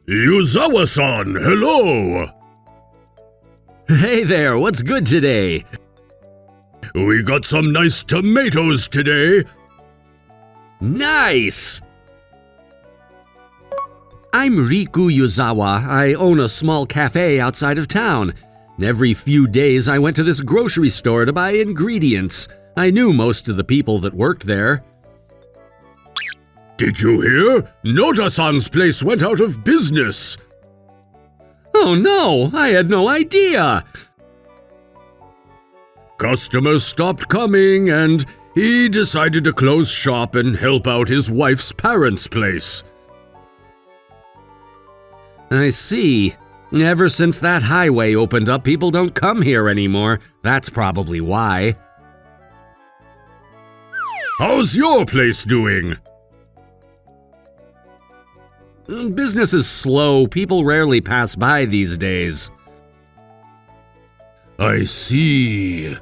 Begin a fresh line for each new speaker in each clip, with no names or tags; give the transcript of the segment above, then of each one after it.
Yuzawa-san, hello!
Hey there, what's good today?
We got some nice tomatoes today.
Nice! I'm Riku Yuzawa. I own a small cafe outside of town. Every few days I went to this grocery store to buy ingredients. I knew most of the people that worked there.
Did you hear? Noda-san's place went out of business.
Oh no, I had no idea.
Customers stopped coming and he decided to close shop and help out his wife's parents' place.
I see. Ever since that highway opened up, people don't come here anymore. That's probably why.
How's your place doing?
Business is slow. People rarely pass by these days.
I see.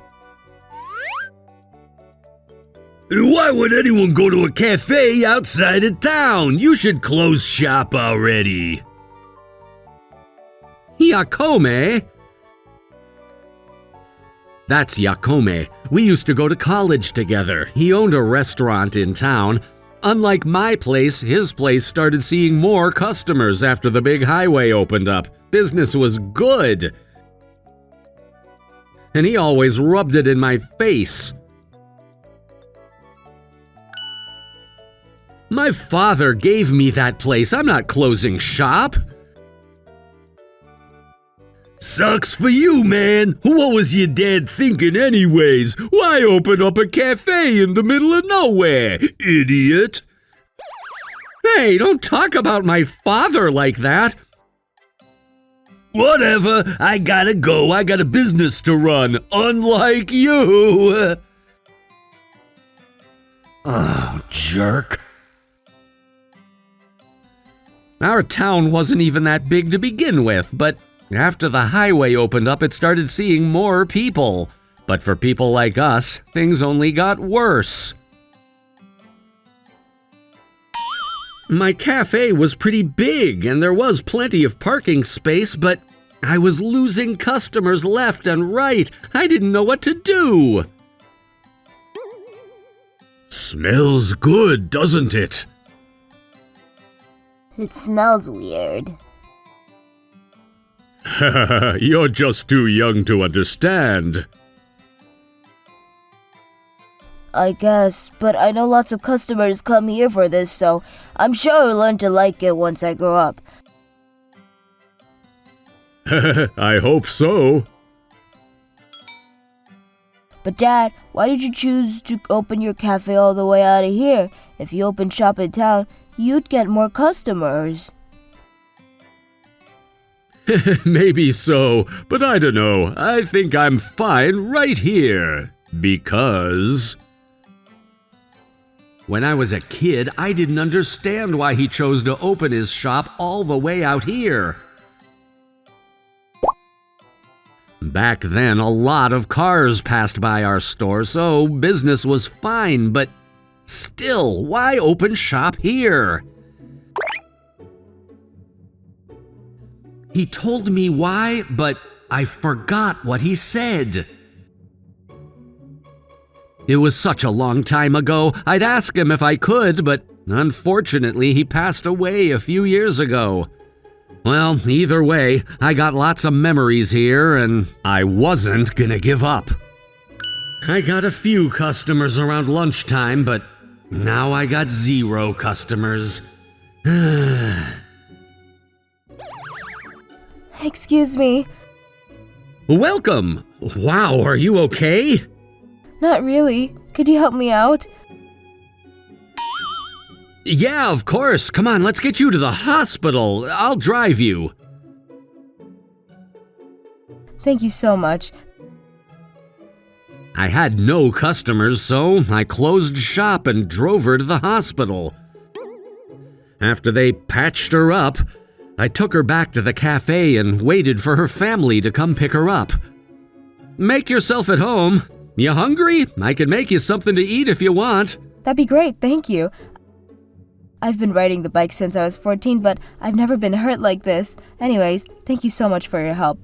Why would anyone go to a cafe outside of town? You should close shop already.
Yakome? That's Yakome. We used to go to college together. He owned a restaurant in town. Unlike my place, his place started seeing more customers after the big highway opened up. Business was good. And he always rubbed it in my face. My father gave me that place. I'm not closing shop.
Sucks for you, man. What was your dad thinking anyways? Why open up a cafe in the middle of nowhere, idiot?
Hey, don't talk about my father like that.
Whatever, I gotta go. I got a business to run, unlike you. Oh, jerk.
Our town wasn't even that big to begin with, but after the highway opened up, it started seeing more people. But for people like us, things only got worse. My cafe was pretty big, and there was plenty of parking space, but I was losing customers left and right. I didn't know what to do.
Smells good, doesn't it?
It smells weird.
You're just too young to understand.
I guess, but I know lots of customers come here for this, so I'm sure I'll learn to like it once I grow up.
I hope so.
But Dad, why did you choose to open your cafe all the way out of here? If you opened shop in town, you'd get more customers.
Maybe so, but I don't know. I think I'm fine right here. Because...
When I was a kid, I didn't understand why he chose to open his shop all the way out here. Back then, a lot of cars passed by our store, so business was fine, but still, why open shop here? He told me why, but I forgot what he said. It was such a long time ago. I'd ask him if I could, but unfortunately, he passed away a few years ago. Well, either way, I got lots of memories here, and I wasn't gonna give up. I got a few customers around lunchtime, but now I got 0 customers.
Excuse me.
Welcome! Wow, are you okay?
Not really. Could you help me out?
Yeah, of course. Come on, let's get you to the hospital. I'll drive you.
Thank you so much.
I had no customers, so I closed shop and drove her to the hospital. After they patched her up, I took her back to the cafe and waited for her family to come pick her up. Make yourself at home. You hungry? I can make you something to eat if you want.
That'd be great, thank you. I've been riding the bike since I was 14, but I've never been hurt like this. Anyways, thank you so much for your help.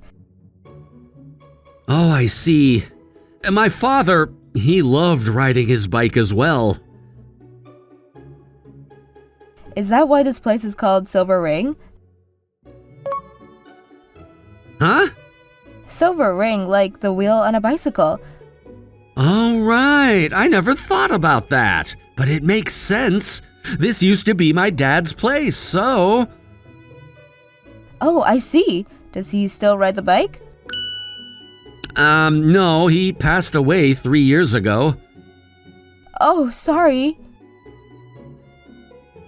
Oh, I see. My father, he loved riding his bike as well.
Is that why this place is called Silver Ring?
Huh?
Silver Ring, like the wheel on a bicycle.
Oh, right. I never thought about that. But it makes sense. This used to be my dad's place, so...
Oh, I see. Does he still ride the bike?
No, he passed away 3 years ago.
Oh, sorry.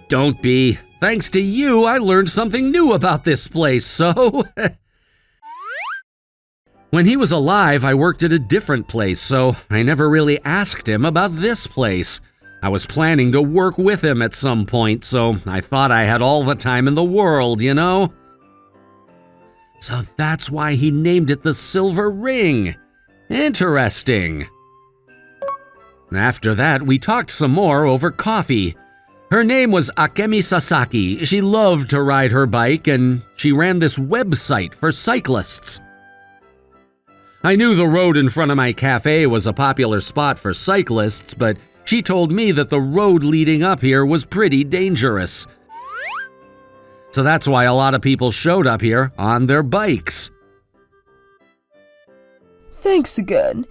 Don't be. Thanks to you, I learned something new about this place, so... When he was alive, I worked at a different place, so I never really asked him about this place. I was planning to work with him at some point, so I thought I had all the time in the world, you know? So that's why he named it the Silver Ring. Interesting. After that, we talked some more over coffee. Her name was Akemi Sasaki. She loved to ride her bike, and she ran this website for cyclists. I knew the road in front of my cafe was a popular spot for cyclists, but she told me that the road leading up here was pretty dangerous. So that's why a lot of people showed up here on their bikes.
Thanks again.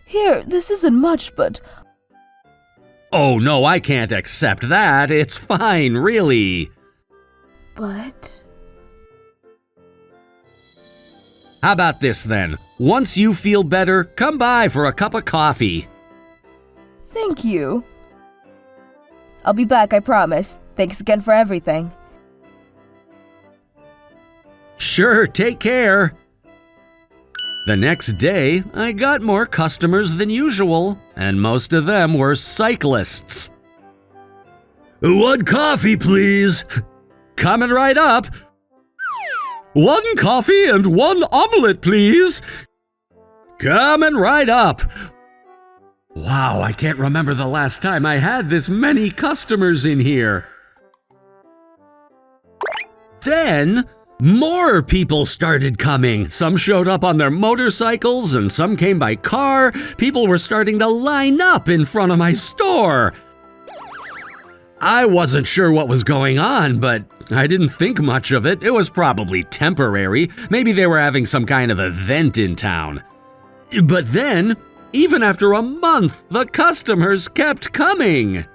Here, this isn't much, but...
Oh no, I can't accept that. It's fine, really.
But...
How about this then? Once you feel better, come by for a cup of coffee.
Thank you. I'll be back, I promise. Thanks again for everything.
Sure, take care. The next day, I got more customers than usual, and most of them were cyclists.
One coffee, please.
Coming right up. 1 coffee and 1 omelet, please. Coming right up. Wow, I can't remember the last time I had this many customers in here. Then, more people started coming. Some showed up on their motorcycles and some came by car. People were starting to line up in front of my store. I wasn't sure what was going on, but I didn't think much of it. It was probably temporary. Maybe they were having some kind of event in town. But then, even after a month, the customers kept coming.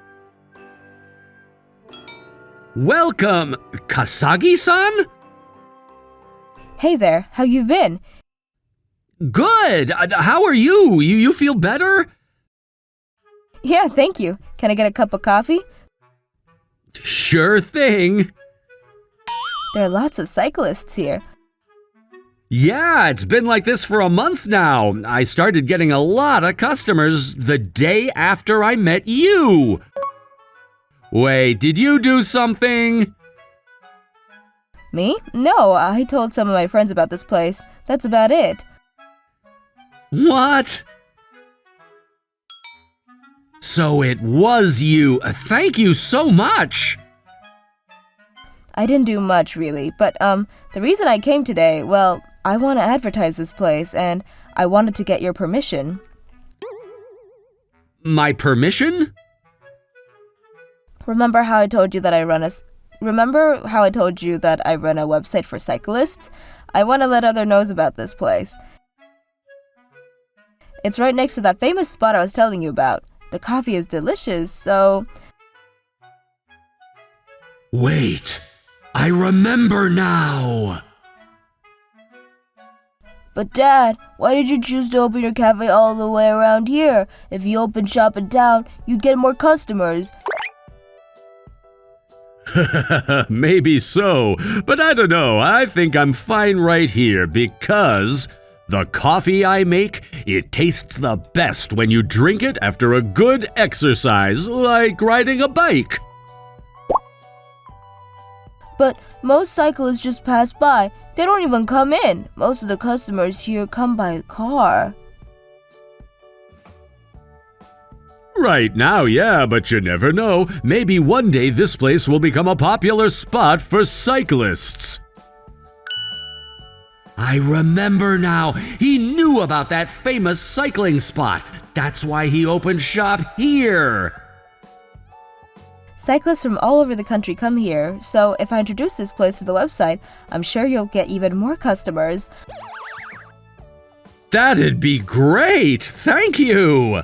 Welcome, Kasagi-san?
Hey there, how you been?
Good. How are you? You feel better?
Yeah, thank you. Can I get a cup of coffee?
Sure thing.
There are lots of cyclists here.
Yeah, it's been like this for a month now. I started getting a lot of customers the day after I met you. Wait, did you do something?
Me? No, I told some of my friends about this place. That's about it.
What? So it was you. Thank you so much.
I didn't do much, really, but, the reason I came today, well, I want to advertise this place, and I wanted to get your permission.
My permission?
Remember how I told you that I run a website for cyclists? I want to let others know about this place. It's right next to that famous spot I was telling you about. The coffee is delicious, so...
Wait, I remember now.
But Dad, why did you choose to open your cafe all the way around here? If you opened shop in town, you'd get more customers.
Maybe so, but I don't know. I think I'm fine right here because the coffee I make, it tastes the best when you drink it after a good exercise, like riding a bike.
But most cyclists just pass by. They don't even come in. Most of the customers here come by car.
Right now, yeah, but you never know. Maybe one day this place will become a popular spot for cyclists.
I remember now. He knew about that famous cycling spot. That's why he opened shop here.
Cyclists from all over the country come here, so if I introduce this place to the website, I'm sure you'll get even more customers.
That'd be great! Thank you!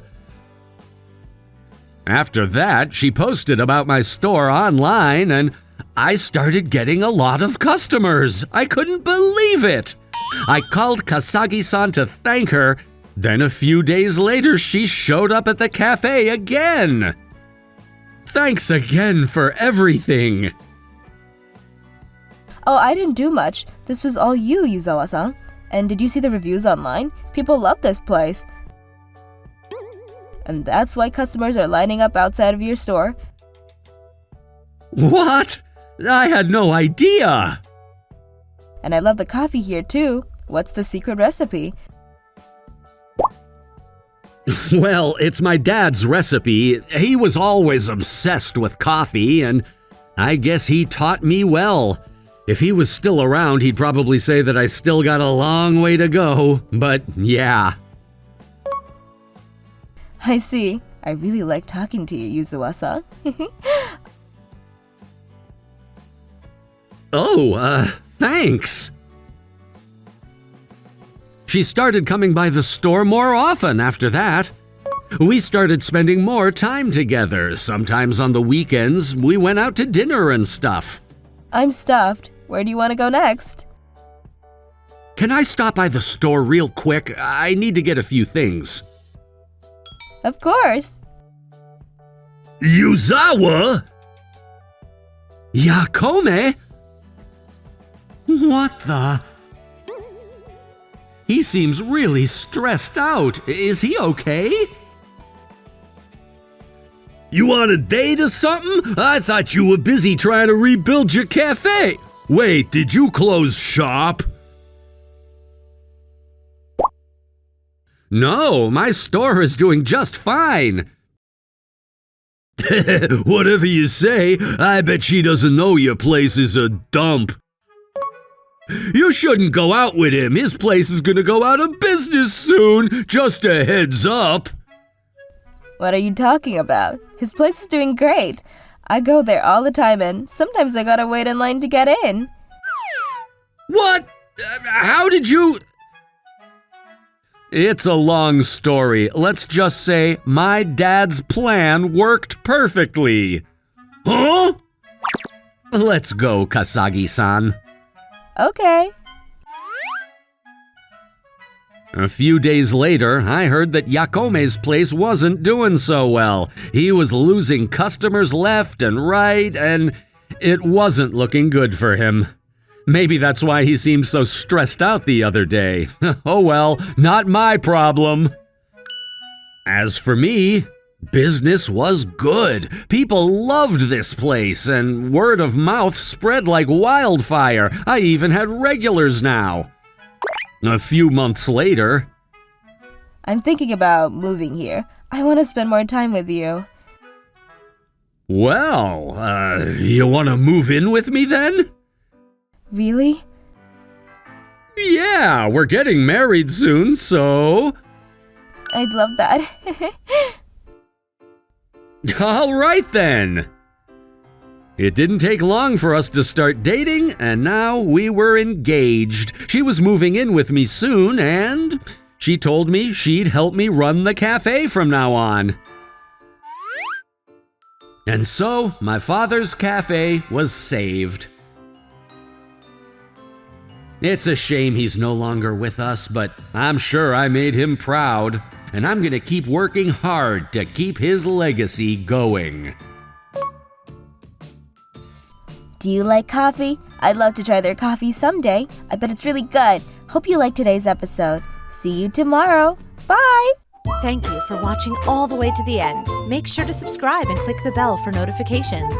After that, she posted about my store online, and I started getting a lot of customers. I couldn't believe it! I called Kasagi-san to thank her. Then a few days later, she showed up at the cafe again. Thanks again for everything.
Oh, I didn't do much. This was all you, Yuzawa-san. And did you see the reviews online? People love this place. And that's why customers are lining up outside of your store.
What? I had no idea.
And I love the coffee here too. What's the secret recipe?
Well, it's my dad's recipe. He was always obsessed with coffee, and I guess he taught me well. If he was still around, he'd probably say that I still got a long way to go, but yeah.
I see. I really like talking to you, Yuzawa-san.
Thanks. She started coming by the store more often after that. We started spending more time together. Sometimes on the weekends, we went out to dinner and stuff.
I'm stuffed. Where do you want to go next?
Can I stop by the store real quick? I need to get a few things.
Of course.
Yuzawa? Yakome? What the? He seems really stressed out. Is he okay? You on a date or something? I thought you were busy trying to rebuild your cafe. Wait, did you close shop? No, my store is doing just fine. Whatever you say, I bet she doesn't know your place is a dump. You shouldn't go out with him. His place is gonna go out of business soon. Just a heads up.
What are you talking about? His place is doing great. I go there all the time and sometimes I gotta wait in line to get in.
What? How did you... It's a long story. Let's just say my dad's plan worked perfectly. Huh? Let's go, Kasagi-san.
Okay.
A few days later, I heard that Yakome's place wasn't doing so well. He was losing customers left and right, and it wasn't looking good for him. Maybe that's why he seemed so stressed out the other day. Oh well, not my problem. As for me, business was good. People loved this place, and word of mouth spread like wildfire. I even had regulars now. A few months later...
I'm thinking about moving here. I want to spend more time with you.
Well, you want to move in with me then?
Really?
Yeah, we're getting married soon, so...
I'd love that.
All right then. It didn't take long for us to start dating, and now we were engaged. She was moving in with me soon, and she told me she'd help me run the cafe from now on. And so, my father's cafe was saved. It's a shame he's no longer with us, but I'm sure I made him proud, and I'm gonna keep working hard to keep his legacy going.
Do you like coffee? I'd love to try their coffee someday. I bet it's really good. Hope you liked today's episode. See you tomorrow. Bye!
Thank you for watching all the way to the end. Make sure to subscribe and click the bell for notifications.